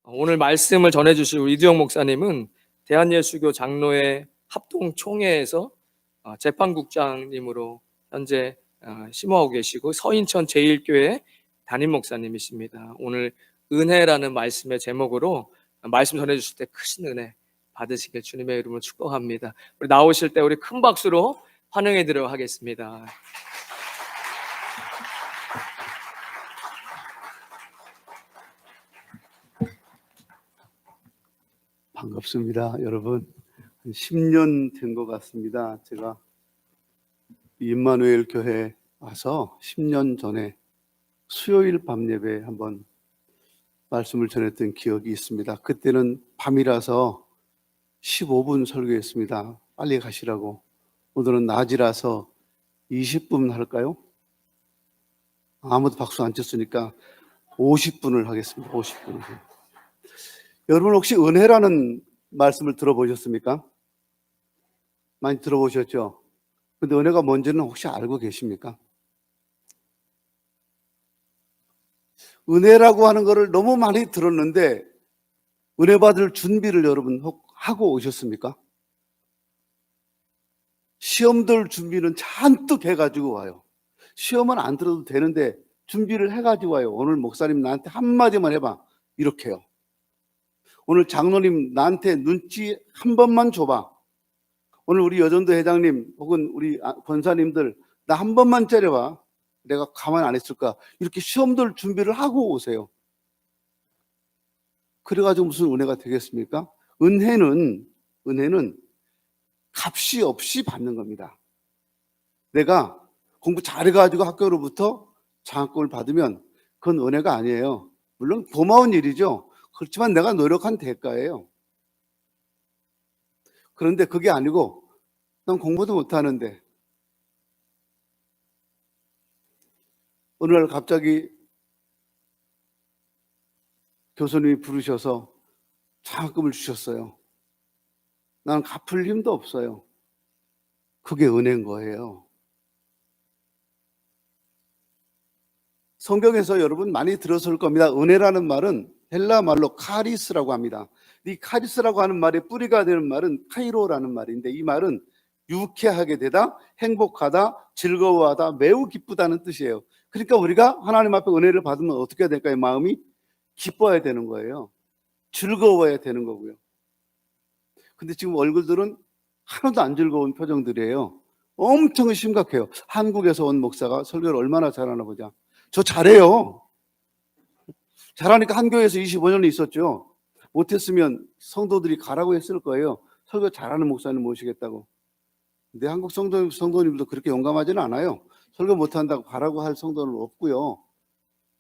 오늘 말씀을 전해주실 우리 이두영 목사님은 대한예수교 장로회 합동총회에서 재판국장님으로 현재 심호하고 계시고 서인천 제1교회 담임 목사님이십니다. 오늘 은혜라는 말씀의 제목으로 말씀 전해주실 때 크신 은혜 받으시길 주님의 이름으로 축복합니다. 우리 나오실 때 우리 큰 박수로 환영해 드리도록 하겠습니다. 반갑습니다. 여러분, 10년 된 것 같습니다. 제가 임마누엘 교회 와서 10년 전에 수요일 밤 예배에 한번 말씀을 전했던 기억이 있습니다. 그때는 밤이라서 15분 설교했습니다. 빨리 가시라고. 오늘은 낮이라서 20분 할까요? 아무도 박수 안 쳤으니까 50분을 하겠습니다. 50분. 여러분 혹시 은혜라는 말씀을 들어보셨습니까? 많이 들어보셨죠? 근데 은혜가 뭔지는 혹시 알고 계십니까? 은혜라고 하는 것을 너무 많이 들었는데 은혜 받을 준비를 여러분 하고 오셨습니까? 시험들 준비는 잔뜩 해가지고 와요. 시험은 안 들어도 되는데 준비를 해가지고 와요. 오늘 목사님 나한테 한마디만 해봐. 이렇게요. 오늘 장로님 나한테 눈치 한 번만 줘봐. 오늘 우리 여전도 회장님 혹은 우리 권사님들 나 한 번만 째려봐. 내가 가만 안 있을까. 이렇게 시험들 준비를 하고 오세요. 그래가지고 무슨 은혜가 되겠습니까? 은혜는 값이 없이 받는 겁니다. 내가 공부 잘해가지고 학교로부터 장학금을 받으면 그건 은혜가 아니에요. 물론 고마운 일이죠. 그렇지만 내가 노력한 대가예요. 그런데 그게 아니고 난 공부도 못하는데 어느 날 갑자기 교수님이 부르셔서 장학금을 주셨어요. 나는 갚을 힘도 없어요. 그게 은혜인 거예요. 성경에서 여러분 많이 들었을 겁니다. 은혜라는 말은 헬라 말로 카리스라고 합니다. 이 카리스라고 하는 말의 뿌리가 되는 말은 카이로라는 말인데 이 말은 유쾌하게 되다, 행복하다, 즐거워하다, 매우 기쁘다는 뜻이에요. 그러니까 우리가 하나님 앞에 은혜를 받으면 어떻게 해야 될까요? 마음이 기뻐야 되는 거예요. 즐거워야 되는 거고요. 근데 지금 얼굴들은 하나도 안 즐거운 표정들이에요. 엄청 심각해요. 한국에서 온 목사가 설교를 얼마나 잘하나 보자. 저 잘해요. 잘하니까 한 교회에서 25년이 있었죠. 못했으면 성도들이 가라고 했을 거예요. 설교 잘하는 목사님 모시겠다고. 근데 한국 성도님들도 그렇게 용감하지는 않아요. 설교 못한다고 가라고 할 성도는 없고요.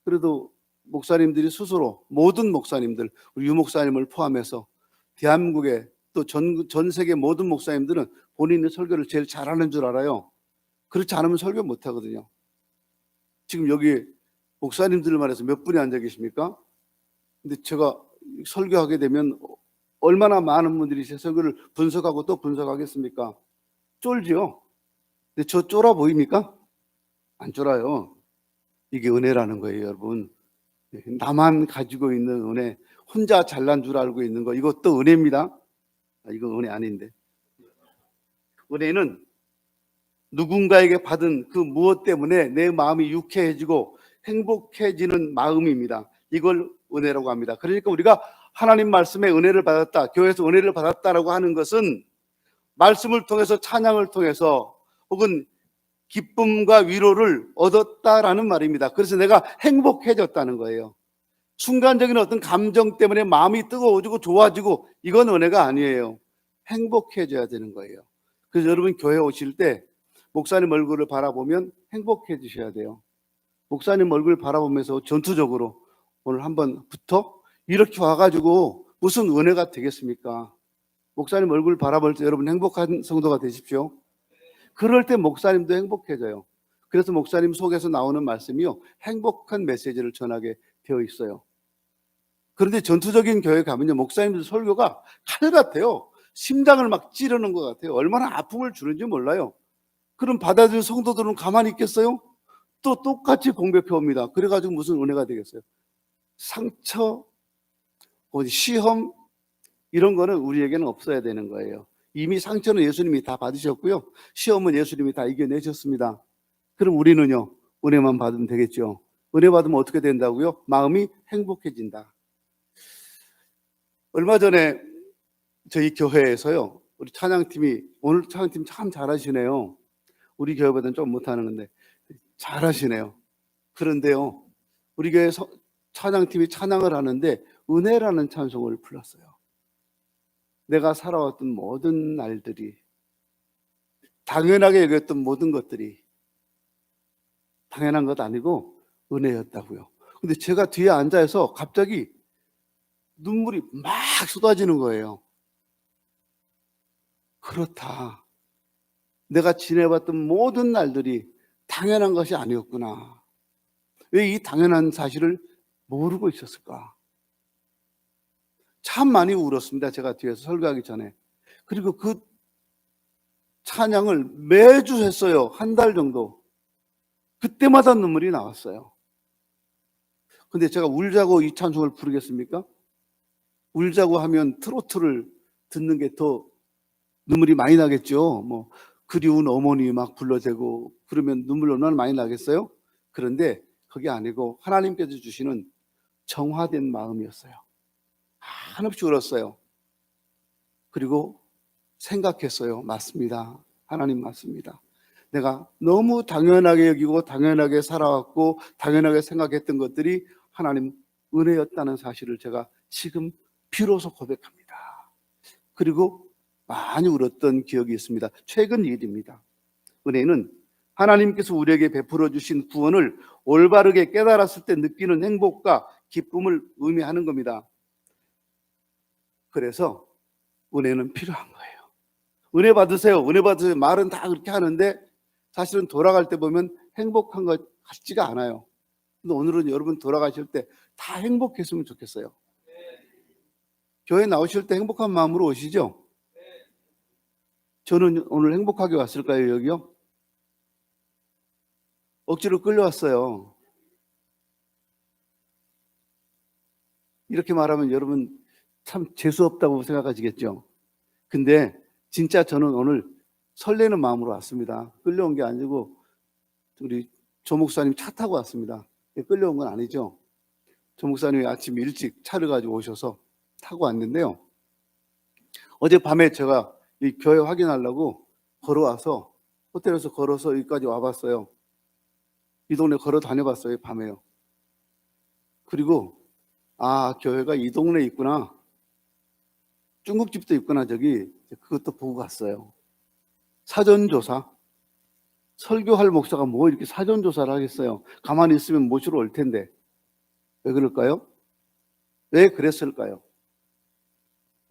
그래도 목사님들이 스스로 모든 목사님들, 우리 유 목사님을 포함해서 대한민국의 또 전 세계 모든 목사님들은 본인의 설교를 제일 잘하는 줄 알아요. 그렇지 않으면 설교 못하거든요. 지금 여기 목사님들 말해서 몇 분이 앉아 계십니까? 근데 제가 설교하게 되면 얼마나 많은 분들이 제 설교를 분석하고 또 분석하겠습니까? 쫄지요? 근데 저 쫄아 보입니까? 안 쫄아요. 이게 은혜라는 거예요, 여러분. 나만 가지고 있는 은혜, 혼자 잘난 줄 알고 있는 거, 이것도 은혜입니다. 이건 은혜 아닌데. 은혜는 누군가에게 받은 그 무엇 때문에 내 마음이 유쾌해지고 행복해지는 마음입니다. 이걸 은혜라고 합니다. 그러니까 우리가 하나님 말씀에 은혜를 받았다, 교회에서 은혜를 받았다라고 하는 것은 말씀을 통해서 찬양을 통해서 혹은 기쁨과 위로를 얻었다라는 말입니다. 그래서 내가 행복해졌다는 거예요. 순간적인 어떤 감정 때문에 마음이 뜨거워지고 좋아지고 이건 은혜가 아니에요. 행복해져야 되는 거예요. 그래서 여러분 교회 오실 때 목사님 얼굴을 바라보면 행복해지셔야 돼요. 목사님 얼굴을 바라보면서 전투적으로 오늘 한번부터 이렇게 와가지고 무슨 은혜가 되겠습니까? 목사님 얼굴 바라볼 때 여러분 행복한 성도가 되십시오. 그럴 때 목사님도 행복해져요. 그래서 목사님 속에서 나오는 말씀이요, 행복한 메시지를 전하게 되어 있어요. 그런데 전투적인 교회 가면요, 목사님들 설교가 칼 같아요. 심장을 막 찌르는 것 같아요. 얼마나 아픔을 주는지 몰라요. 그럼 받아들인 성도들은 가만히 있겠어요? 또 똑같이 공격해 옵니다. 그래가지고 무슨 은혜가 되겠어요? 상처, 시험 이런 거는 우리에게는 없어야 되는 거예요. 이미 상처는 예수님이 다 받으셨고요. 시험은 예수님이 다 이겨내셨습니다. 그럼 우리는요, 은혜만 받으면 되겠죠. 은혜 받으면 어떻게 된다고요? 마음이 행복해진다. 얼마 전에 저희 교회에서요, 우리 찬양팀이, 오늘 찬양팀 참 잘하시네요. 우리 교회보다는 좀 못하는데 잘하시네요. 그런데요, 우리 교회 찬양팀이 찬양을 하는데 은혜라는 찬송을 불렀어요. 내가 살아왔던 모든 날들이, 당연하게 여겼던 모든 것들이 당연한 것 아니고 은혜였다고요. 근데 제가 뒤에 앉아서 갑자기 눈물이 막 쏟아지는 거예요. 그렇다. 내가 지내봤던 모든 날들이 당연한 것이 아니었구나. 왜 이 당연한 사실을 모르고 있었을까? 참 많이 울었습니다. 제가 뒤에서 설교하기 전에. 그리고 그 찬양을 매주 했어요. 한 달 정도. 그때마다 눈물이 나왔어요. 근데 제가 울자고 이 찬송을 부르겠습니까? 울자고 하면 트로트를 듣는 게 더 눈물이 많이 나겠죠. 뭐 그리운 어머니 막 불러대고 그러면 눈물 얼마나 많이 나겠어요? 그런데 그게 아니고 하나님께서 주시는 정화된 마음이었어요. 한없이 울었어요. 그리고 생각했어요. 맞습니다. 하나님 맞습니다. 내가 너무 당연하게 여기고 당연하게 살아왔고 당연하게 생각했던 것들이 하나님 은혜였다는 사실을 제가 지금 비로소 고백합니다. 그리고 많이 울었던 기억이 있습니다. 최근 일입니다. 은혜는 하나님께서 우리에게 베풀어 주신 구원을 올바르게 깨달았을 때 느끼는 행복과 기쁨을 의미하는 겁니다. 그래서 은혜는 필요한 거예요. 은혜 받으세요. 은혜 받으세요. 말은 다 그렇게 하는데 사실은 돌아갈 때 보면 행복한 것 같지가 않아요. 근데 오늘은 여러분 돌아가실 때 다 행복했으면 좋겠어요. 교회 나오실 때 행복한 마음으로 오시죠? 저는 오늘 행복하게 왔을까요, 여기요? 억지로 끌려왔어요. 이렇게 말하면 여러분 참 재수없다고 생각하시겠죠? 근데 진짜 저는 오늘 설레는 마음으로 왔습니다. 끌려온 게 아니고 우리 조 목사님 차 타고 왔습니다. 끌려온 건 아니죠. 조 목사님이 아침 일찍 차를 가지고 오셔서 타고 왔는데요. 어젯밤에 제가 이 교회 확인하려고 걸어와서 호텔에서 걸어서 여기까지 와봤어요. 이 동네 걸어 다녀봤어요, 밤에요. 그리고 교회가 이 동네에 있구나. 중국집도 있구나, 저기. 그것도 보고 갔어요. 사전조사. 설교할 목사가 뭐 이렇게 사전조사를 하겠어요. 가만히 있으면 모시러 올 텐데. 왜 그럴까요? 왜 그랬을까요?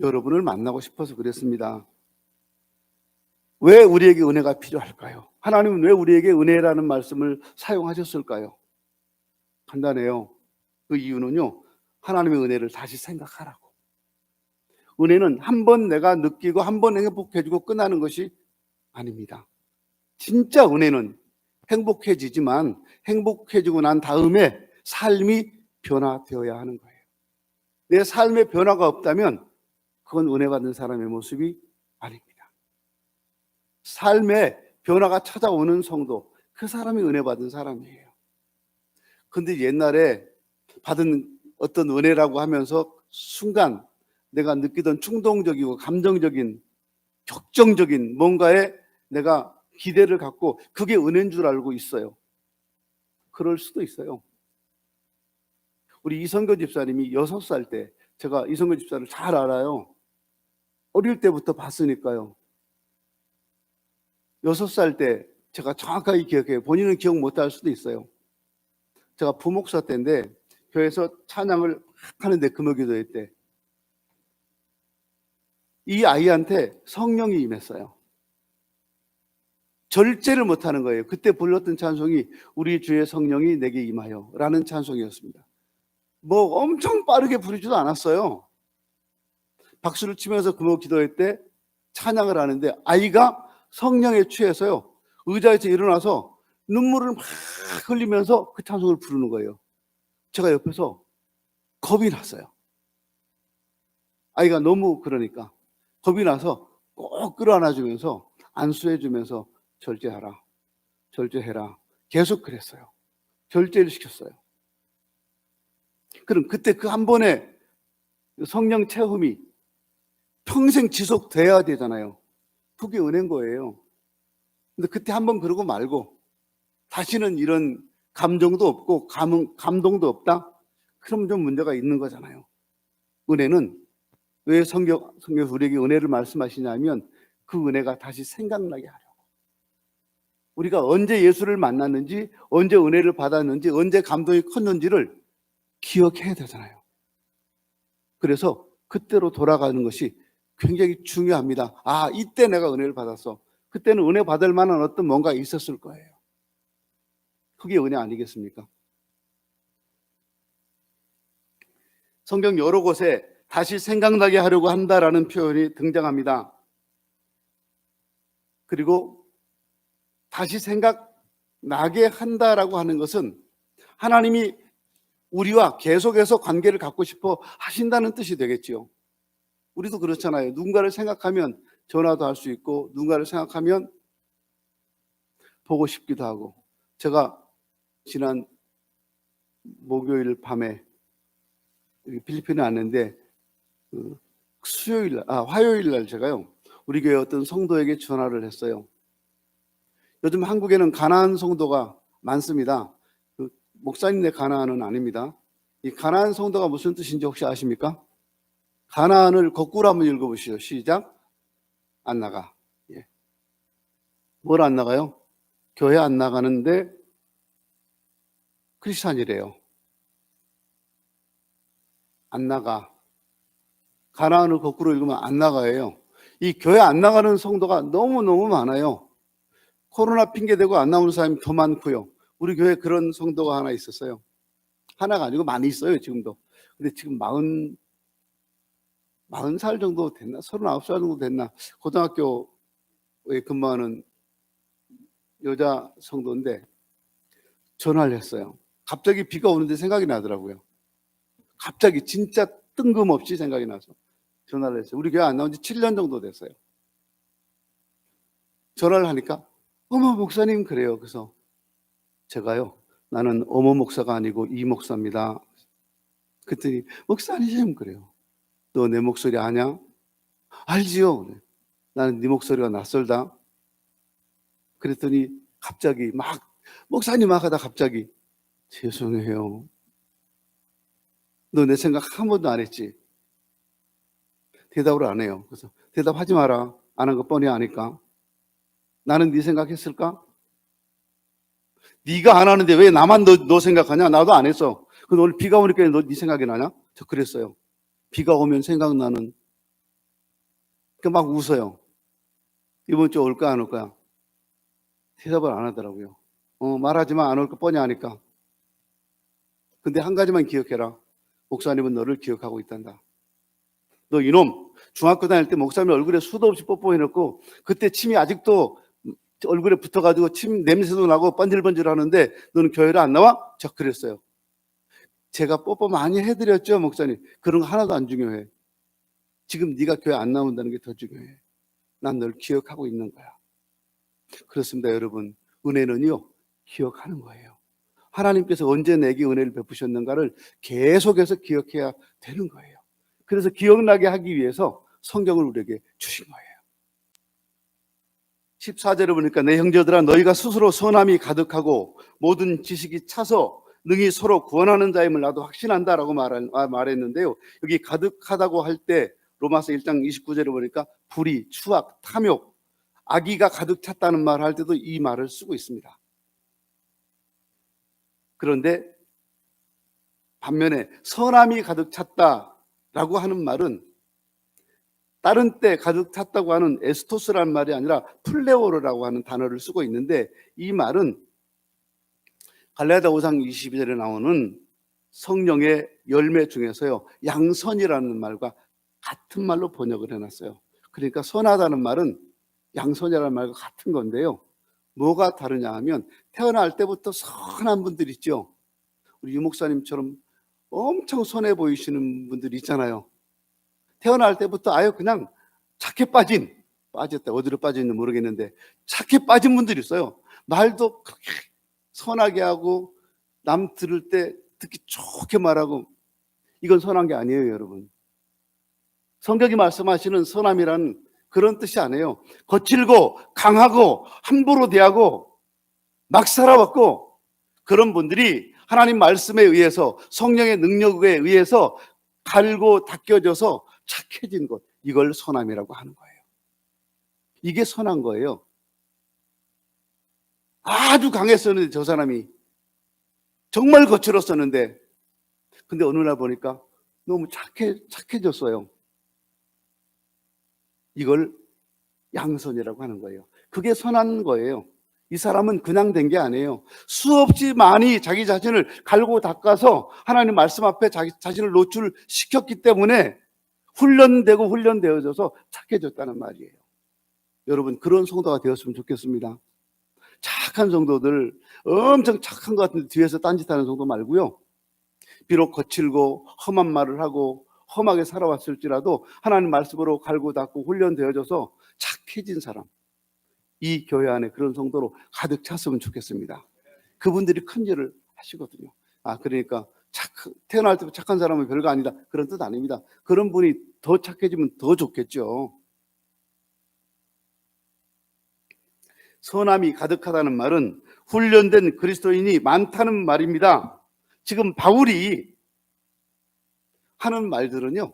여러분을 만나고 싶어서 그랬습니다. 왜 우리에게 은혜가 필요할까요? 하나님은 왜 우리에게 은혜라는 말씀을 사용하셨을까요? 간단해요. 그 이유는요, 하나님의 은혜를 다시 생각하라고. 은혜는 한 번 내가 느끼고 한 번 행복해지고 끝나는 것이 아닙니다. 진짜 은혜는 행복해지지만 행복해지고 난 다음에 삶이 변화되어야 하는 거예요. 내 삶의 변화가 없다면 그건 은혜 받는 사람의 모습이 아닙니다. 삶에 변화가 찾아오는 성도, 그 사람이 은혜 받은 사람이에요. 근데 옛날에 받은 어떤 은혜라고 하면서 순간 내가 느끼던 충동적이고 감정적인 격정적인 뭔가에 내가 기대를 갖고 그게 은혜인 줄 알고 있어요. 그럴 수도 있어요. 우리 이성교 집사님이 6살 때, 제가 이성교 집사를 잘 알아요. 어릴 때부터 봤으니까요. 6살 때 제가 정확하게 기억해요. 본인은 기억 못할 수도 있어요. 제가 부목사 때인데 교회에서 찬양을 하는데 금요기도회 때 이 아이한테 성령이 임했어요. 절제를 못하는 거예요. 그때 불렀던 찬송이 우리 주의 성령이 내게 임하여 라는 찬송이었습니다. 뭐 엄청 빠르게 부르지도 않았어요. 박수를 치면서 금요기도회 때 찬양을 하는데 아이가 성령에 취해서요, 의자에서 일어나서 눈물을 막 흘리면서 그 찬송을 부르는 거예요. 제가 옆에서 겁이 났어요. 아이가 너무 그러니까 겁이 나서 꼭 끌어안아주면서 안수해주면서 절제하라, 절제해라. 계속 그랬어요. 절제를 시켰어요. 그럼 그때 그 한 번의 성령 체험이 평생 지속돼야 되잖아요. 그게 은혜인 거예요. 근데 그때 한 번 그러고 말고 다시는 이런 감정도 없고 감동도 없다? 그럼 좀 문제가 있는 거잖아요. 은혜는 왜 성경 우리에게 은혜를 말씀하시냐면 그 은혜가 다시 생각나게 하려고. 우리가 언제 예수를 만났는지, 언제 은혜를 받았는지, 언제 감동이 컸는지를 기억해야 되잖아요. 그래서 그때로 돌아가는 것이 굉장히 중요합니다. 아, 이때 내가 은혜를 받았어. 그때는 은혜 받을 만한 어떤 뭔가 있었을 거예요. 그게 은혜 아니겠습니까? 성경 여러 곳에 다시 생각나게 하려고 한다라는 표현이 등장합니다. 그리고 다시 생각나게 한다라고 하는 것은 하나님이 우리와 계속해서 관계를 갖고 싶어 하신다는 뜻이 되겠지요. 우리도 그렇잖아요. 누군가를 생각하면 전화도 할 수 있고 누군가를 생각하면 보고 싶기도 하고. 제가 지난 목요일 밤에 필리핀에 왔는데 화요일 날 제가요 우리 교회 어떤 성도에게 전화를 했어요. 요즘 한국에는 가나안 성도가 많습니다. 목사님의 가나안은 아닙니다. 이 가나안 성도가 무슨 뜻인지 혹시 아십니까? 가나안을 거꾸로 한번 읽어보시죠. 시작. 안 나가. 예. 뭘 안 나가요? 교회 안 나가는데 크리스찬이래요. 안 나가. 가나안을 거꾸로 읽으면 안 나가예요. 이 교회 안 나가는 성도가 너무너무 많아요. 코로나 핑계대고 안 나오는 사람이 더 많고요. 우리 교회에 그런 성도가 하나 있었어요. 하나가 아니고 많이 있어요, 지금도. 근데 지금 40살 정도 됐나? 39살 정도 됐나? 고등학교에 근무하는 여자 성도인데 전화를 했어요. 갑자기 비가 오는데 생각이 나더라고요. 갑자기 진짜 뜬금없이 생각이 나서 전화를 했어요. 우리 교회 안 나온 지 7년 정도 됐어요. 전화를 하니까 어머 목사님 그래요. 그래서 제가요 나는 어머 목사가 아니고 이 목사입니다. 그랬더니 목사님 그래요. 너 내 목소리 아냐? 알지요. 나는 네 목소리가 낯설다. 그랬더니 갑자기 막 목사님 막 하다 갑자기 죄송해요. 너 내 생각 한 번도 안 했지? 대답을 안 해요. 그래서 대답하지 마라. 안 한 거 뻔히 아니까. 나는 네 생각했을까? 네가 안 하는데 왜 나만 너 생각하냐? 나도 안 했어. 근데 오늘 비가 오니까 네 생각이 나냐? 저 그랬어요. 비가 오면 생각나는. 그러니까 막 웃어요. 이번 주 올까 안 올까? 대답을 안 하더라고요. 말하지만 안 올 거 뻔히 아니까. 근데 한 가지만 기억해라. 목사님은 너를 기억하고 있단다. 너 이놈 중학교 다닐 때 목사님 얼굴에 수도 없이 뽀뽀해놓고 그때 침이 아직도 얼굴에 붙어가지고 침 냄새도 나고 번질번질 하는데 너는 교회를 안 나와? 저 그랬어요. 제가 뽀뽀 많이 해드렸죠 목사님. 그런 거 하나도 안 중요해. 지금 네가 교회 안 나온다는 게 더 중요해. 난 널 기억하고 있는 거야. 그렇습니다 여러분. 은혜는요 기억하는 거예요. 하나님께서 언제 내게 은혜를 베푸셨는가를 계속해서 기억해야 되는 거예요. 그래서 기억나게 하기 위해서 성경을 우리에게 주신 거예요. 14절을 보니까 내 형제들아 너희가 스스로 선함이 가득하고 모든 지식이 차서 능히 서로 구원하는 자임을 나도 확신한다라고 말했는데요. 여기 가득하다고 할 때 로마서 1장 29절을 보니까 불의, 추악, 탐욕, 악의가 가득 찼다는 말 할 때도 이 말을 쓰고 있습니다. 그런데 반면에 선함이 가득 찼다라고 하는 말은 다른 때 가득 찼다고 하는 에스토스라는 말이 아니라 플레오르라고 하는 단어를 쓰고 있는데 이 말은 갈라디아 5장 22절에 나오는 성령의 열매 중에서요 양선이라는 말과 같은 말로 번역을 해놨어요. 그러니까 선하다는 말은 양선이라는 말과 같은 건데요. 뭐가 다르냐 하면 태어날 때부터 선한 분들 있죠. 우리 유 목사님처럼 엄청 선해 보이시는 분들 있잖아요. 태어날 때부터 아예 그냥 착해 빠졌다. 어디로 빠졌는지 모르겠는데 착해 빠진 분들이 있어요. 말도 그렇게 선하게 하고 남 들을 때 듣기 좋게 말하고, 이건 선한 게 아니에요, 여러분. 성경이 말씀하시는 선함이란 그런 뜻이 아니에요. 거칠고 강하고 함부로 대하고 막 살아왔고, 그런 분들이 하나님 말씀에 의해서, 성령의 능력에 의해서 갈고 닦여져서 착해진 것, 이걸 선함이라고 하는 거예요. 이게 선한 거예요. 아주 강했었는데 저 사람이 정말 거칠었었는데, 근데 어느 날 보니까 너무 착해졌어요. 이걸 양선이라고 하는 거예요. 그게 선한 거예요. 이 사람은 그냥 된 게 아니에요. 수없이 많이 자기 자신을 갈고 닦아서 하나님 말씀 앞에 자기 자신을 노출시켰기 때문에 훈련되어져서 착해졌다는 말이에요. 여러분, 그런 성도가 되었으면 좋겠습니다. 착한 성도들, 엄청 착한 것 같은데 뒤에서 딴짓하는 성도 말고요. 비록 거칠고 험한 말을 하고 험하게 살아왔을지라도 하나님 말씀으로 갈고 닦고 훈련되어져서 착해진 사람, 이 교회 안에 그런 성도로 가득 찼으면 좋겠습니다. 그분들이 큰 일을 하시거든요. 그러니까 태어날 때부터 착한 사람은 별거 아니다, 그런 뜻 아닙니다. 그런 분이 더 착해지면 더 좋겠죠. 선함이 가득하다는 말은 훈련된 그리스도인이 많다는 말입니다. 지금 바울이 하는 말들은요,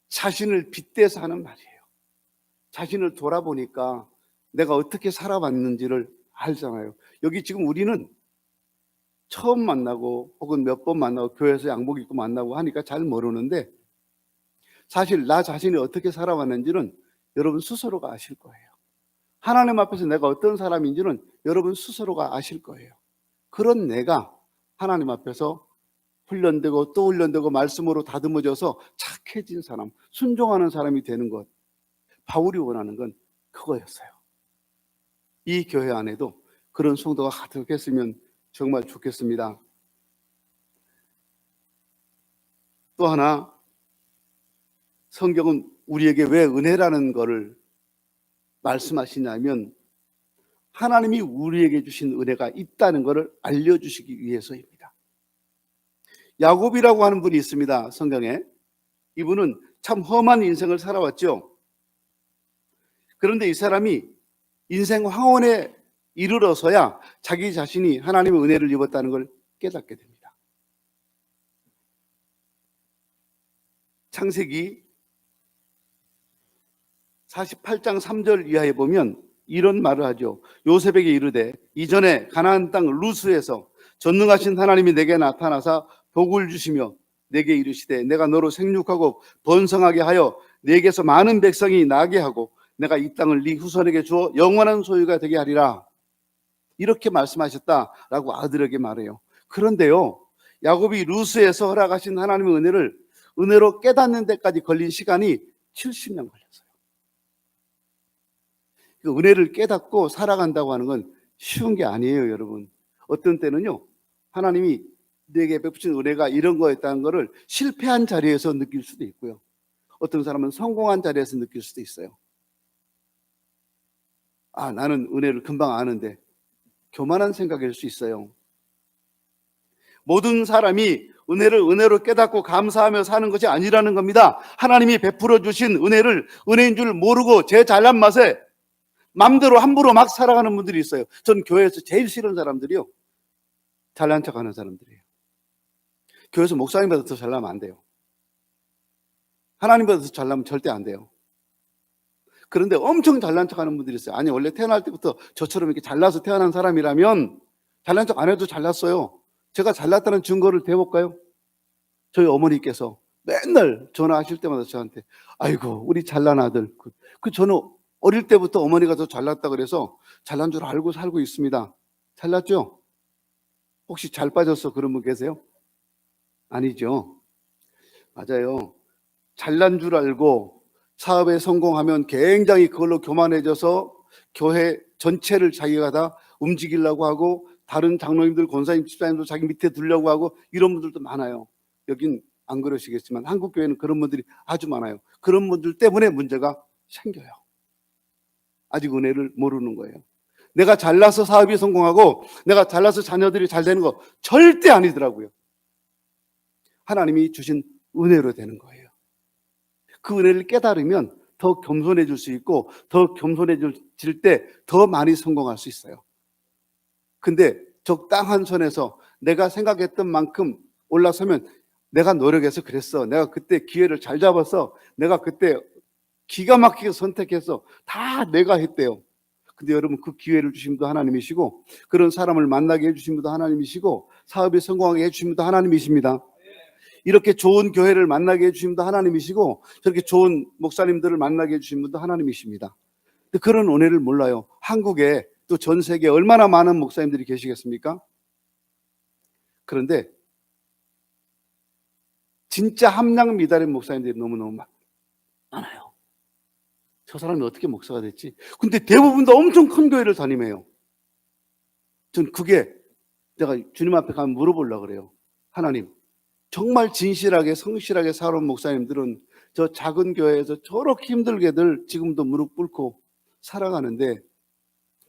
자신을 빗대서 하는 말이에요. 자신을 돌아보니까 내가 어떻게 살아왔는지를 알잖아요. 여기 지금 우리는 처음 만나고 혹은 몇 번 만나고 교회에서 양복 입고 만나고 하니까 잘 모르는데, 사실 나 자신이 어떻게 살아왔는지는 여러분 스스로가 아실 거예요. 하나님 앞에서 내가 어떤 사람인지는 여러분 스스로가 아실 거예요. 그런 내가 하나님 앞에서 훈련되고 또 훈련되고 말씀으로 다듬어져서 착해진 사람, 순종하는 사람이 되는 것, 바울이 원하는 건 그거였어요. 이 교회 안에도 그런 성도가 가득했으면 정말 좋겠습니다. 또 하나, 성경은 우리에게 왜 은혜라는 것을 말씀하시냐면 하나님이 우리에게 주신 은혜가 있다는 것을 알려주시기 위해서입니다. 야곱이라고 하는 분이 있습니다, 성경에. 이분은 참 험한 인생을 살아왔죠. 그런데 이 사람이 인생 황혼에 이르러서야 자기 자신이 하나님의 은혜를 입었다는 걸 깨닫게 됩니다. 창세기 48장 3절 이하에 보면 이런 말을 하죠. 요셉에게 이르되 이전에 가나안 땅 루스에서 전능하신 하나님이 내게 나타나사 복을 주시며 내게 이르시되 내가 너로 생육하고 번성하게 하여 내게서 많은 백성이 나게 하고 내가 이 땅을 네 후손에게 주어 영원한 소유가 되게 하리라. 이렇게 말씀하셨다라고 아들에게 말해요. 그런데요, 야곱이 루스에서 허락하신 하나님의 은혜로 깨닫는 데까지 걸린 시간이 70년 걸렸어요. 그 은혜를 깨닫고 살아간다고 하는 건 쉬운 게 아니에요, 여러분. 어떤 때는요, 하나님이 내게 베푸신 은혜가 이런 거였다는 것을 실패한 자리에서 느낄 수도 있고요. 어떤 사람은 성공한 자리에서 느낄 수도 있어요. 나는 은혜를 금방 아는데, 교만한 생각일 수 있어요. 모든 사람이 은혜를 은혜로 깨닫고 감사하며 사는 것이 아니라는 겁니다. 하나님이 베풀어 주신 은혜를 은혜인 줄 모르고 제 잘난 맛에 마음대로 함부로 막 살아가는 분들이 있어요. 전 교회에서 제일 싫은 사람들이요, 잘난 척하는 사람들이에요. 교회에서 목사님보다 더 잘나면 안 돼요. 하나님보다 더 잘나면 절대 안 돼요. 그런데 엄청 잘난 척하는 분들이 있어요. 아니, 원래 태어날 때부터 저처럼 이렇게 잘나서 태어난 사람이라면 잘난 척 안 해도 잘났어요. 제가 잘났다는 증거를 대볼까요? 저희 어머니께서 맨날 전화하실 때마다 저한테 아이고 우리 잘난 아들, 저는 어릴 때부터 어머니가 더 잘났다 그래서 잘난 줄 알고 살고 있습니다. 잘났죠? 혹시 잘 빠졌어 그런 분 계세요? 아니죠. 맞아요. 잘난 줄 알고 사업에 성공하면 굉장히 그걸로 교만해져서 교회 전체를 자기가 다 움직이려고 하고 다른 장로님들, 권사님, 집사님도 자기 밑에 두려고 하고 이런 분들도 많아요. 여긴 안 그러시겠지만 한국 교회는 그런 분들이 아주 많아요. 그런 분들 때문에 문제가 생겨요. 아직 은혜를 모르는 거예요. 내가 잘나서 사업이 성공하고 내가 잘나서 자녀들이 잘 되는 거 절대 아니더라고요. 하나님이 주신 은혜로 되는 거예요. 그 은혜를 깨달으면 더 겸손해질 수 있고 더 겸손해질 때 더 많이 성공할 수 있어요. 근데 적당한 선에서 내가 생각했던 만큼 올라서면 내가 노력해서 그랬어. 내가 그때 기회를 잘 잡아서 내가 그때 기가 막히게 선택해서 다 내가 했대요. 근데 여러분 그 기회를 주신 분도 하나님이시고 그런 사람을 만나게 해주신 분도 하나님이시고 사업에 성공하게 해주신 분도 하나님이십니다. 이렇게 좋은 교회를 만나게 해주신 분도 하나님이시고 저렇게 좋은 목사님들을 만나게 해주신 분도 하나님이십니다. 근데 그런 은혜를 몰라요. 한국에 또 전 세계에 얼마나 많은 목사님들이 계시겠습니까? 그런데 진짜 함량 미달인 목사님들이 너무너무 많아요. 저 사람이 어떻게 목사가 됐지? 근데 대부분 다 엄청 큰 교회를 다니매요. 전 그게 내가 주님 앞에 가면 물어보려고 그래요. 하나님, 정말 진실하게 성실하게 살아온 목사님들은 저 작은 교회에서 저렇게 힘들게들 지금도 무릎 꿇고 살아가는데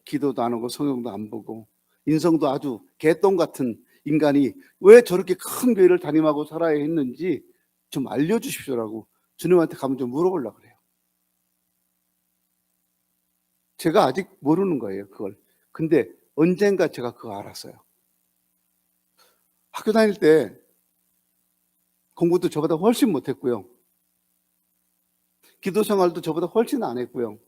기도도 안 하고 성경도 안 보고 인성도 아주 개똥 같은 인간이 왜 저렇게 큰 교회를 담임하고 살아야 했는지 좀 알려주십시오라고 주님한테 가면 좀 물어보려고 그래요. 제가 아직 모르는 거예요, 그걸. 근데 언젠가 제가 그거 알았어요. 학교 다닐 때 공부도 저보다 훨씬 못했고요. 기도 생활도 저보다 훨씬 안 했고요.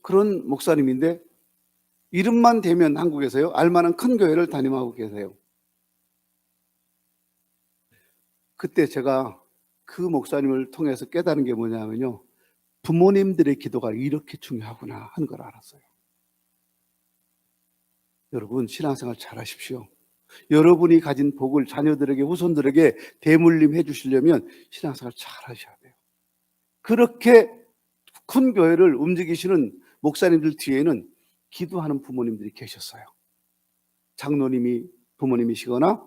그런 목사님인데 이름만 대면 한국에서요 알만한 큰 교회를 담임하고 계세요. 그때 제가 그 목사님을 통해서 깨달은 게 뭐냐면요, 부모님들의 기도가 이렇게 중요하구나 하는 걸 알았어요. 여러분 신앙생활 잘 하십시오. 여러분이 가진 복을 자녀들에게 후손들에게 대물림해 주시려면 신앙생활 잘 하셔야 돼요. 그렇게 큰 교회를 움직이시는 목사님들 뒤에는 기도하는 부모님들이 계셨어요. 장로님이 부모님이시거나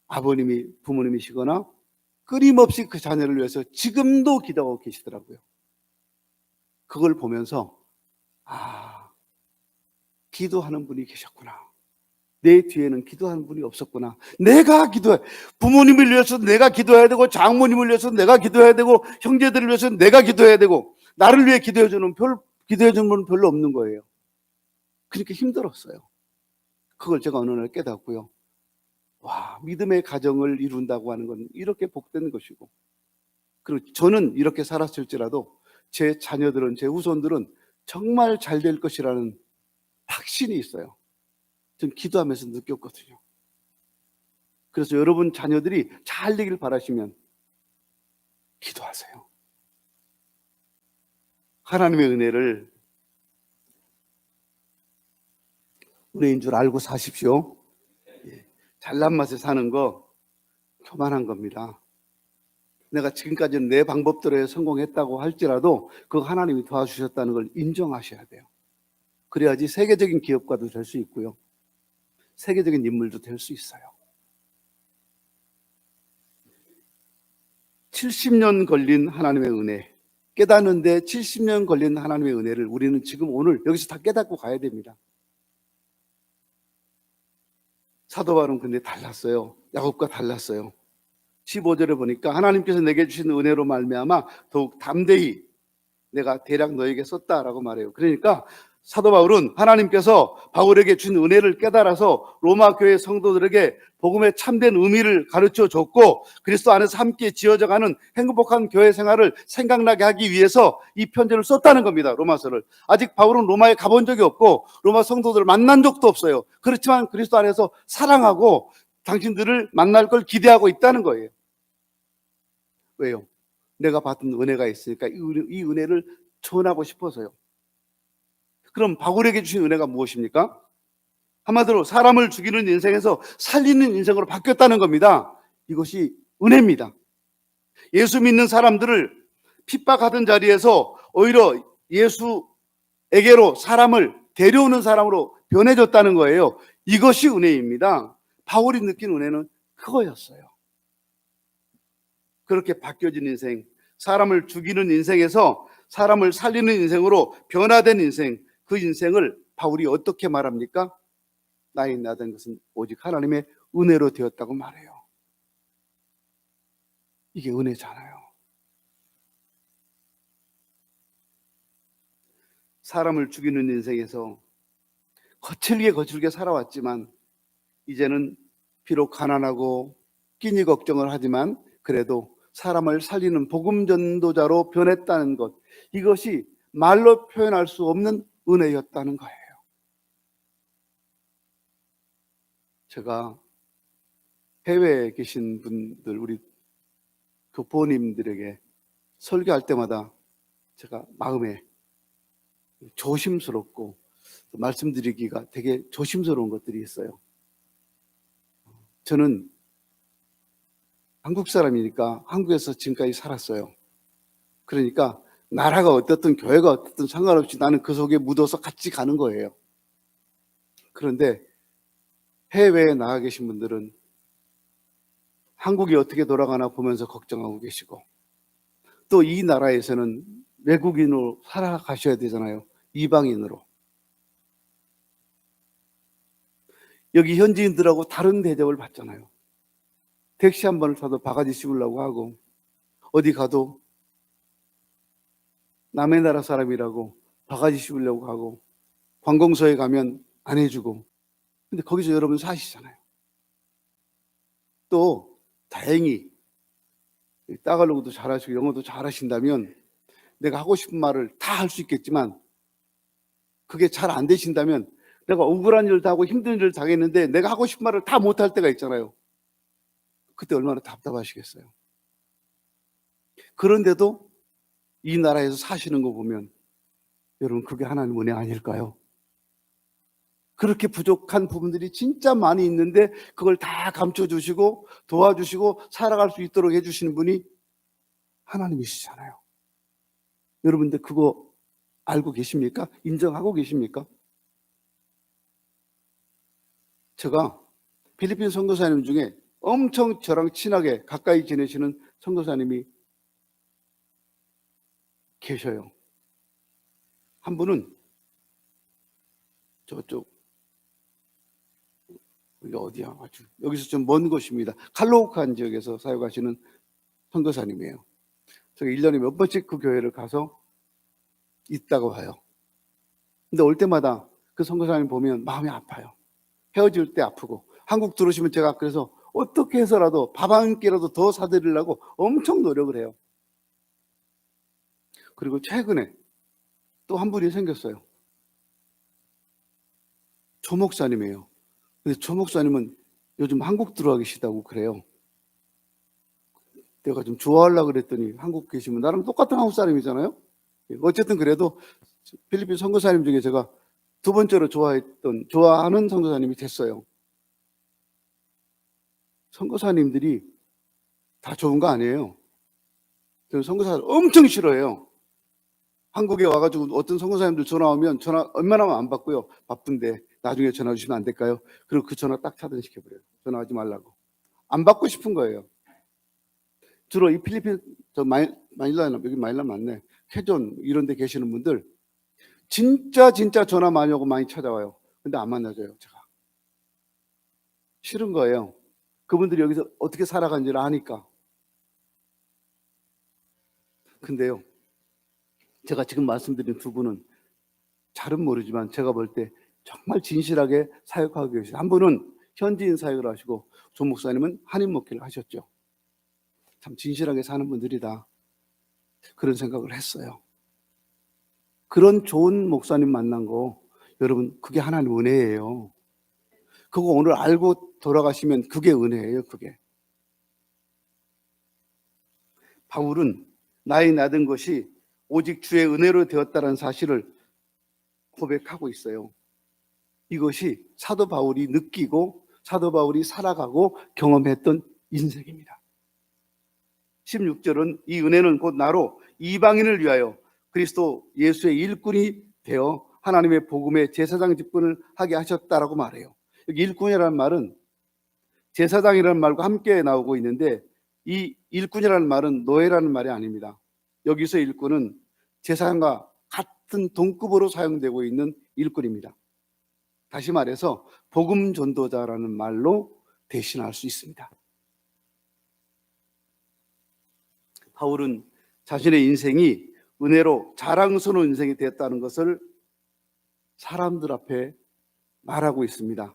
아버님이 부모님이시거나 끊임없이 그 자녀를 위해서 지금도 기도하고 계시더라고요. 그걸 보면서 기도하는 분이 계셨구나. 내 뒤에는 기도하는 분이 없었구나. 내가 기도해. 부모님을 위해서 내가 기도해야 되고 장모님을 위해서 내가 기도해야 되고 형제들을 위해서 내가 기도해야 되고 나를 위해 기도해 주는 분은 별로 없는 거예요. 그러니까 힘들었어요. 그걸 제가 어느 날 깨닫고요. 와, 믿음의 가정을 이룬다고 하는 건 이렇게 복된 것이고, 그리고 저는 이렇게 살았을지라도 제 자녀들은, 제 후손들은 정말 잘 될 것이라는 확신이 있어요. 전 기도하면서 느꼈거든요. 그래서 여러분 자녀들이 잘 되길 바라시면 기도하세요. 하나님의 은혜를 은혜인 줄 알고 사십시오. 잘난 맛에 사는 거 교만한 겁니다. 내가 지금까지는 내 방법대로 성공했다고 할지라도 그거 하나님이 도와주셨다는 걸 인정하셔야 돼요. 그래야지 세계적인 기업가도 될 수 있고요, 세계적인 인물도 될 수 있어요. 70년 걸린 하나님의 은혜, 깨닫는데 70년 걸린 하나님의 은혜를 우리는 지금 오늘 여기서 다 깨닫고 가야 됩니다. 사도 바울은 근데 달랐어요. 야곱과 달랐어요. 15절에 보니까 하나님께서 내게 주신 은혜로 말미암아 더욱 담대히 내가 대략 너에게 썼다라고 말해요. 그러니까 사도 바울은 하나님께서 바울에게 준 은혜를 깨달아서 로마 교회 성도들에게 복음의 참된 의미를 가르쳐 줬고 그리스도 안에서 함께 지어져가는 행복한 교회 생활을 생각나게 하기 위해서 이 편지를 썼다는 겁니다. 로마서를. 아직 바울은 로마에 가본 적이 없고 로마 성도들을 만난 적도 없어요. 그렇지만 그리스도 안에서 사랑하고 당신들을 만날 걸 기대하고 있다는 거예요. 왜요? 내가 받은 은혜가 있으니까 이 은혜를 전하고 싶어서요. 그럼 바울에게 주신 은혜가 무엇입니까? 한마디로 사람을 죽이는 인생에서 살리는 인생으로 바뀌었다는 겁니다. 이것이 은혜입니다. 예수 믿는 사람들을 핍박하던 자리에서 오히려 예수에게로 사람을 데려오는 사람으로 변해졌다는 거예요. 이것이 은혜입니다. 바울이 느낀 은혜는 그거였어요. 그렇게 바뀌어진 인생, 사람을 죽이는 인생에서 사람을 살리는 인생으로 변화된 인생, 그 인생을 바울이 어떻게 말합니까? 나의 나된 것은 오직 하나님의 은혜로 되었다고 말해요. 이게 은혜잖아요. 사람을 죽이는 인생에서 거칠게 살아왔지만 이제는 비록 가난하고 끼니 걱정을 하지만 그래도 사람을 살리는 복음 전도자로 변했다는 것, 이것이 말로 표현할 수 없는 은혜였다는 거예요. 제가 해외에 계신 분들, 우리 교포님들에게 설교할 때마다 제가 마음에 조심스럽고 말씀드리기가 되게 조심스러운 것들이 있어요. 저는 한국 사람이니까 한국에서 지금까지 살았어요. 그러니까 나라가 어떻든 교회가 어떻든 상관없이 나는 그 속에 묻어서 같이 가는 거예요. 그런데 해외에 나가 계신 분들은 한국이 어떻게 돌아가나 보면서 걱정하고 계시고, 또 이 나라에서는 외국인으로 살아가셔야 되잖아요. 이방인으로. 여기 현지인들하고 다른 대접을 받잖아요. 택시 한 번을 타도 바가지 씌우려고 하고, 어디 가도 남의 나라 사람이라고 바가지 씌우려고 하고, 관공서에 가면 안 해주고. 근데 거기서 여러분 사시잖아요. 또 다행히 따갈로그도 잘하시고 영어도 잘하신다면 내가 하고 싶은 말을 다 할 수 있겠지만, 그게 잘 안 되신다면 내가 억울한 일도 하고 힘든 일을 당했는데 내가 하고 싶은 말을 다 못할 때가 있잖아요. 그때 얼마나 답답하시겠어요. 그런데도 이 나라에서 사시는 거 보면 여러분, 그게 하나님 은혜 아닐까요? 그렇게 부족한 부분들이 진짜 많이 있는데 그걸 다 감춰주시고 도와주시고 살아갈 수 있도록 해주시는 분이 하나님이시잖아요. 여러분들 그거 알고 계십니까? 인정하고 계십니까? 제가 필리핀 선교사님 중에 엄청 저랑 친하게 가까이 지내시는 선교사님이 계셔요. 한 분은 저쪽, 여기 어디야? 아주 여기서 좀 먼 곳입니다. 칼로우칸 지역에서 사역하시는 선교사님이에요. 제가 1년에 몇 번씩 그 교회를 가서 있다가 와요. 근데 올 때마다 그 선교사님 보면 마음이 아파요. 헤어질 때 아프고, 한국 들어오시면 제가 그래서 어떻게 해서라도 밥 한 끼라도 더 사드리려고 엄청 노력을 해요. 그리고 최근에 또 한 분이 생겼어요. 조 목사님이에요. 근데 조 목사님은 요즘 한국 들어와 계시다고 그래요. 내가 좀 좋아하려고 그랬더니 한국 계시면 나랑 똑같은 한국 사람이잖아요. 어쨌든 그래도 필리핀 선교사님 중에 제가 두 번째로 좋아하는 선교사님이 됐어요. 선교사님들이 다 좋은 거 아니에요. 저는 선교사를 엄청 싫어해요. 한국에 와가지고 어떤 선교사님들 전화 오면 전화 웬만하면 안 받고요. 바쁜데 나중에 전화 주시면 안 될까요? 그리고 그 전화 딱 차단시켜버려요. 전화하지 말라고. 안 받고 싶은 거예요. 주로 이 필리핀, 마닐라, 여기 마닐라 맞네. 캐존 이런 데 계시는 분들 진짜 전화 많이 오고 많이 찾아와요. 근데 안 만나줘요, 제가. 싫은 거예요. 그분들이 여기서 어떻게 살아간지를 아니까. 근데요, 제가 지금 말씀드린 두 분은 잘은 모르지만 제가 볼 때 정말 진실하게 사역하고 계시죠. 한 분은 현지인 사역을 하시고 조 목사님은 한인 목회를 하셨죠. 참 진실하게 사는 분들이다, 그런 생각을 했어요. 그런 좋은 목사님 만난 거 여러분, 그게 하나님 은혜예요. 그거 오늘 알고 돌아가시면 그게 은혜예요. 그게. 바울은 나의 나된 것이 오직 주의 은혜로 되었다는 사실을 고백하고 있어요. 이것이 사도 바울이 느끼고 사도 바울이 살아가고 경험했던 인생입니다. 16절은 이 은혜는 곧 나로 이방인을 위하여 그리스도 예수의 일꾼이 되어 하나님의 복음의 제사장 직분을 하게 하셨다라고 말해요. 여기 일꾼이라는 말은 제사장이라는 말과 함께 나오고 있는데 이 일꾼이라는 말은 노예라는 말이 아닙니다. 여기서 일꾼은 제사장과 같은 동급으로 사용되고 있는 일꾼입니다. 다시 말해서 복음 전도자라는 말로 대신할 수 있습니다. 바울은 자신의 인생이 은혜로 자랑스러운 인생이 됐다는 것을 사람들 앞에 말하고 있습니다.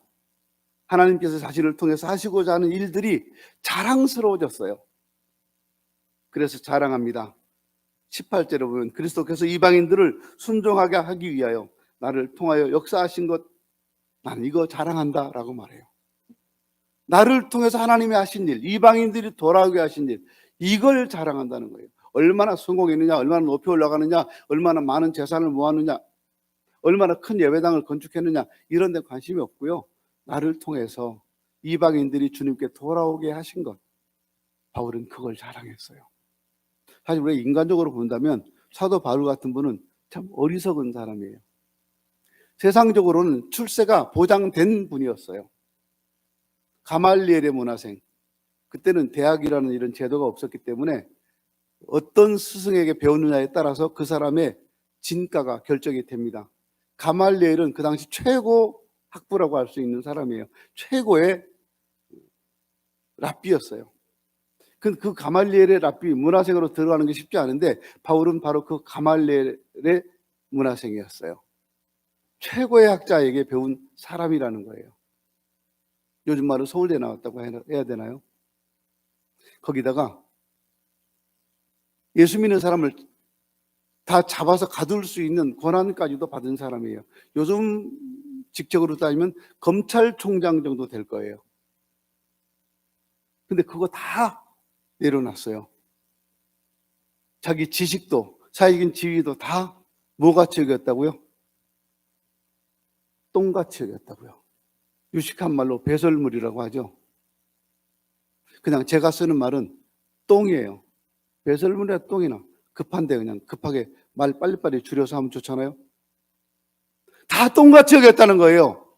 하나님께서 자신을 통해서 하시고자 하는 일들이 자랑스러워졌어요. 그래서 자랑합니다. 18절에 보면 그리스도께서 이방인들을 순종하게 하기 위하여 나를 통하여 역사하신 것, 나는 이거 자랑한다 라고 말해요. 나를 통해서 하나님이 하신 일, 이방인들이 돌아오게 하신 일, 이걸 자랑한다는 거예요. 얼마나 성공했느냐, 얼마나 높이 올라가느냐, 얼마나 많은 재산을 모았느냐, 얼마나 큰 예배당을 건축했느냐, 이런 데 관심이 없고요. 나를 통해서 이방인들이 주님께 돌아오게 하신 것, 바울은 그걸 자랑했어요. 사실 우리가 인간적으로 본다면 사도 바울 같은 분은 참 어리석은 사람이에요. 세상적으로는 출세가 보장된 분이었어요. 가말리엘의 문화생, 그때는 대학이라는 이런 제도가 없었기 때문에 어떤 스승에게 배우느냐에 따라서 그 사람의 진가가 결정이 됩니다. 가말리엘은 그 당시 최고 학부라고 할 수 있는 사람이에요. 최고의 랍비였어요. 그 가말리엘의 랍비 문화생으로 들어가는 게 쉽지 않은데 바울은 바로 그 가말리엘의 문화생이었어요. 최고의 학자에게 배운 사람이라는 거예요. 요즘 말은 서울대 나왔다고 해야 되나요? 거기다가 예수 믿는 사람을 다 잡아서 가둘 수 있는 권한까지도 받은 사람이에요. 요즘 직책으로 따지면 검찰총장 정도 될 거예요. 근데 그거 다 내려놨어요. 자기 지식도, 사회적인 지위도 다 뭐같이 여겼다고요? 똥같이 여겼다고요. 유식한 말로 배설물이라고 하죠. 그냥 제가 쓰는 말은 똥이에요. 배설물이나 똥이나 급한데 그냥 급하게 말 빨리빨리 줄여서 하면 좋잖아요. 다 똥같이 여겼다는 거예요.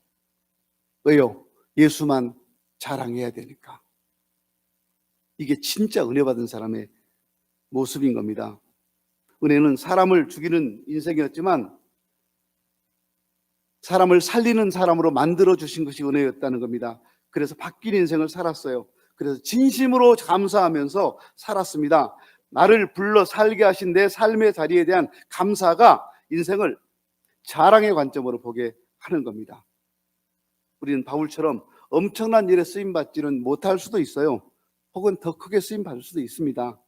왜요? 예수만 자랑해야 되니까. 이게 진짜 은혜 받은 사람의 모습인 겁니다. 은혜는 사람을 죽이는 인생이었지만 사람을 살리는 사람으로 만들어 주신 것이 은혜였다는 겁니다. 그래서 바뀐 인생을 살았어요. 그래서 진심으로 감사하면서 살았습니다. 나를 불러 살게 하신 내 삶의 자리에 대한 감사가 인생을 자랑의 관점으로 보게 하는 겁니다. 우리는 바울처럼 엄청난 일에 쓰임받지는 못할 수도 있어요. 혹은 더 크게 쓰임받을 수도 있습니다.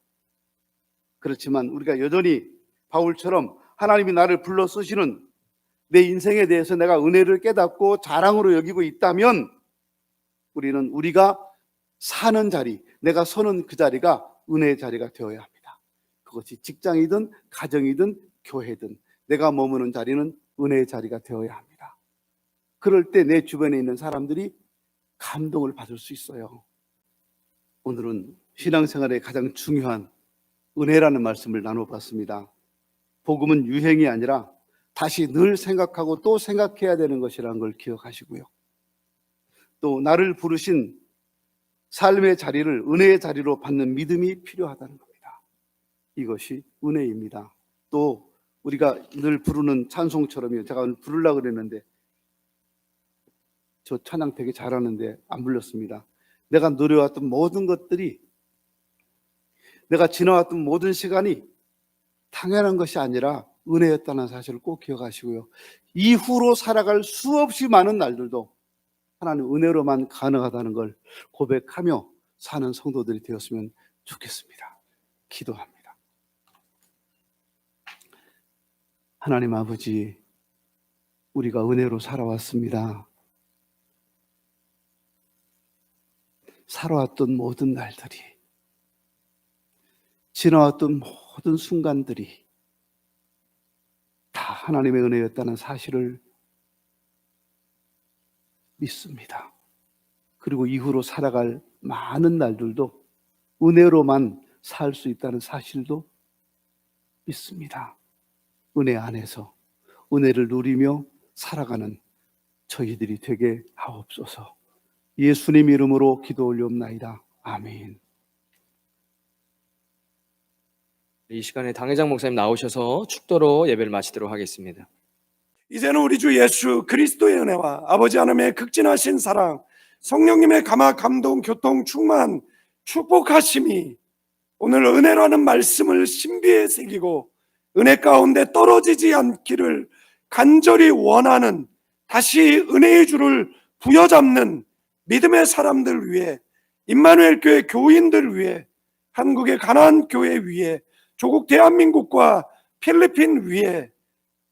그렇지만 우리가 여전히 바울처럼 하나님이 나를 불러 쓰시는 내 인생에 대해서 내가 은혜를 깨닫고 자랑으로 여기고 있다면 우리는 우리가 사는 자리, 내가 서는 그 자리가 은혜의 자리가 되어야 합니다. 그것이 직장이든 가정이든 교회든 내가 머무는 자리는 은혜의 자리가 되어야 합니다. 그럴 때 내 주변에 있는 사람들이 감동을 받을 수 있어요. 오늘은 신앙생활의 가장 중요한 은혜라는 말씀을 나눠봤습니다. 복음은 유행이 아니라 다시 늘 생각하고 또 생각해야 되는 것이라는 걸 기억하시고요. 또 나를 부르신 삶의 자리를 은혜의 자리로 받는 믿음이 필요하다는 겁니다. 이것이 은혜입니다. 또 우리가 늘 부르는 찬송처럼요. 제가 오늘 부르려고 그랬는데 저 찬양 되게 잘하는데 안 불렀습니다. 내가 누려왔던 모든 것들이, 내가 지나왔던 모든 시간이 당연한 것이 아니라 은혜였다는 사실을 꼭 기억하시고요. 이후로 살아갈 수없이 많은 날들도 하나님 은혜로만 가능하다는 걸 고백하며 사는 성도들이 되었으면 좋겠습니다. 기도합니다. 하나님 아버지, 우리가 은혜로 살아왔습니다. 살아왔던 모든 날들이, 지나왔던 모든 순간들이 다 하나님의 은혜였다는 사실을 믿습니다. 그리고 이후로 살아갈 많은 날들도 은혜로만 살 수 있다는 사실도 믿습니다. 은혜 안에서 은혜를 누리며 살아가는 저희들이 되게 하옵소서. 예수님 이름으로 기도 올리옵나이다. 아멘. 이 시간에 당회장 목사님 나오셔서 축도로 예배를 마치도록 하겠습니다. 이제는 우리 주 예수 그리스도의 은혜와 아버지 하나님의 극진하신 사랑, 성령님의 감화, 감동, 교통, 충만, 축복하심이 오늘 은혜라는 말씀을 신비에 새기고 은혜 가운데 떨어지지 않기를 간절히 원하는, 다시 은혜의 줄을 부여잡는 믿음의 사람들 위해, 임마누엘 교회 교인들 위해, 한국의 가나안 교회 위해, 조국 대한민국과 필리핀 위해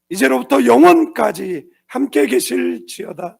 이제로부터 영원까지 함께 계실지어다.